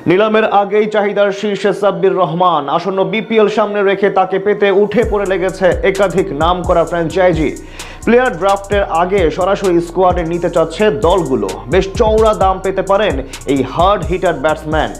নিলামের আগেই চাহিদার শীর্ষে সাব্বির রহমান। আসন্ন বিপিএল সামনে রেখে তাকে পেতে উঠে পড়ে লেগেছে একাধিক নামকরা ফ্র্যাঞ্চাইজি। প্লেয়ার ড্রাফটের আগে সরাসরি স্কোয়াডে নিতে চাচ্ছে দলগুলো। বেশ চওড়া দাম পেতে পারেন এই হার্ড হিটার ব্যাটসম্যান।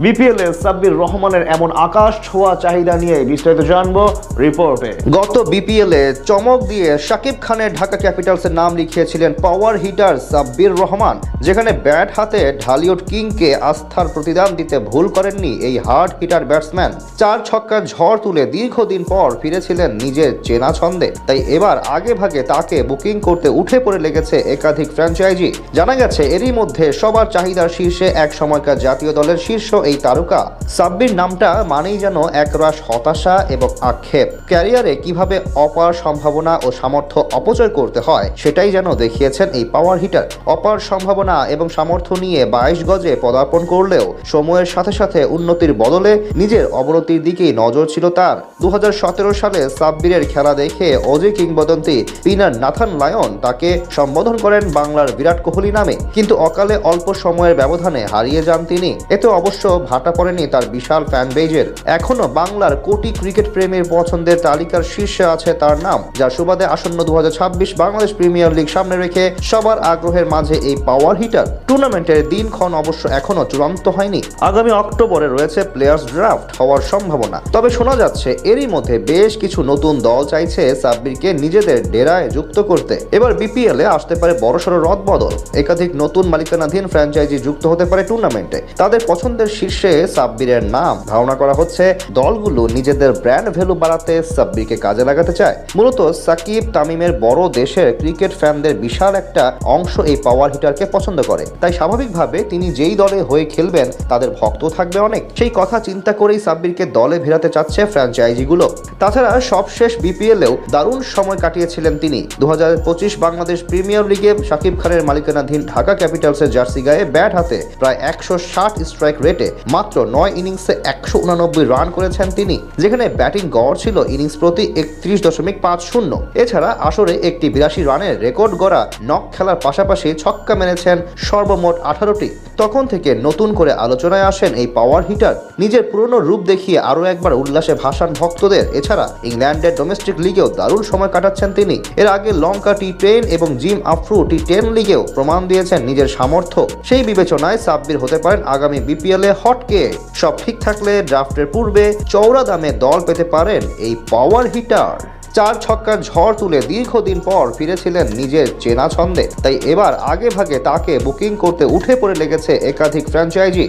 বিপিএলে সাব্বির রহমানের এমন আকাশ ছোঁয়া চাহিদা নিয়ে বিস্তারিত জানবো রিপোর্টে। গত বিপিএলে চমক দিয়ে শাকিব খানের ঢাকা ক্যাপিটালসের নাম লিখিয়েছিলেন পাওয়ার হিটার সাব্বির রহমান, যেখানে ব্যাট হাতে ঢালিউড কিংকে আস্থার প্রতিদান দিতে ভুল করেননি এই হার্ড হিটার ব্যাটসম্যান। 4 ছক্কার ঝড় তুলে দীর্ঘদিন পর ফিরেছিলেন নিজের চেনা ছন্দে। তাই এবার আগে ভাগে তাকে বুকিং করতে উঠে পড়ে লেগেছে একাধিক ফ্র্যাঞ্চাইজি। জানা গেছে এরই মধ্যে সবার চাহিদার শীর্ষে এক সময়কার জাতীয় দলের শীর্ষ এই তারকা। সাব্বির নামটা মানেই যেন একরাশ হতাশা এবং আক্ষেপ। ক্যারিয়ারে কিভাবে অপার সম্ভাবনা ও সামর্থ্য অপচয় করতে হয় সেটাই যেন দেখিয়েছেন এই পাওয়ার হিটার। অপার সম্ভাবনা এবং সামর্থ্য নিয়ে 22 গজে পদার্পণ করলেও সময়ের সাথে সাথে উন্নতির বদলে নিজের অবনতির দিকেই নজর ছিল তার। 2017 সালে সাব্বিরের খেলা দেখে অজি কিংবদন্তি স্পিনার নাথান লায়ন তাকে সম্বোধন করেন বাংলার বিরাট কোহলি নামে, কিন্তু অকালে অল্প সময়ের ব্যবধানে হারিয়ে যান তিনি। এতে অবশ্য ভাটা পড়েনি তার বিশাল ফ্যান বেজের। এখনো বাংলার কোটি ক্রিকেট প্রেমীর পছন্দের তালিকার শীর্ষে আছে তার নাম, যার সুবাদে আসন্ন 2026 বাংলাদেশ প্রিমিয়ার লিগ সামনে রেখে সবার আগ্রহের মাঝে এই পাওয়ার হিটার। টুর্নামেন্টের দিনক্ষণ অবশ্য এখনো চূড়ান্ত হয়নি। আগামী অক্টোবরে রয়েছে প্লেয়ার্স ড্রাফট হওয়ার সম্ভাবনা। তবে শোনা যাচ্ছে এরই মধ্যে বেশ কিছু নতুন দল চাইছে সাব্বিরকে নিজেদের ডেরায় যুক্ত করতে। এবার বিপিএলে আসতে পারে বড়সড় রদবদল। একাধিক নতুন মালিকানাধীন ফ্র্যাঞ্চাইজি যুক্ত হতে পারে টুর্নামেন্টে। তাদের পছন্দের শীর্ষে সাব্বিরের নাম। ধারণা করা হচ্ছে দলগুলো নিজেদের ব্র্যান্ড ভ্যালু বাড়াতে সাব্বিরকে কাজে লাগাতে চায়। মূলত সাকিব তামিমের বড় দেশের ক্রিকেট ফ্যানদের বিশাল একটা অংশ এই পাওয়ার হিটারকে পছন্দ করে। তাই স্বাভাবিকভাবে তিনি যেই দলে হয়ে খেলবেন তাদের ভক্ত থাকবে অনেক। সেই কথা চিন্তা করেই সাব্বিরকে দলে ভেড়াতে চাচ্ছে ফ্র্যাঞ্চাইজিগুলো। তাছাড়া সবশেষ বিপিএলেও দারুণ সময় কাটিয়েছিলেন তিনি। 2025 বাংলাদেশ প্রিমিয়ার লিগে শাকিব খানের মালিকানাধীন ঢাকা ক্যাপিটালসের জার্সি গায়ে ব্যাট হাতে প্রায় 160 স্ট্রাইক রেটে মাত্র 9 ইনিংসে 189 রান করেছেন তিনি, যেখানে ব্যাটিং গড় ছিল ইনিংস প্রতি 31.50। এছাড়া আসরে একটি 82 রানের রেকর্ড গড়া নক খেলার পাশাপাশি ছক্কা মেরেছেন সর্বমোট 18টি। তখন থেকে নতুন করে আলোচনায় আসেন এই পাওয়ার হিটার। নিজের পুরনো রূপ দেখিয়ে আরও একবার উল্লাসে ভাসান ভক্তদের। এছাড়া ইংল্যান্ডের ডোমেস্টিক লিগেও দারুণ সময় কাটাচ্ছেন তিনি। এর আগে লঙ্কা টি10 এবং জিম আফ্রো টি10 লিগেও প্রমাণ দিয়েছেন নিজের সামর্থ্য। সেই বিবেচনায় সাব্বির হতে পারেন আগামী বিপিএলে হটকে। সব ঠিক থাকলে ড্রাফটের পূর্বে চওড়া দামে দল পেতে পারেন এই পাওয়ার হিটার। 4 ছক্কার ঝড় তুলে দীর্ঘদিন পর ফিরেছিলেন নিজের চেনা ছন্দে। তাই এবার আগে ভাগে তাকে বুকিং করতে উঠে পড়ে লেগেছে একাধিক ফ্র্যাঞ্চাইজি।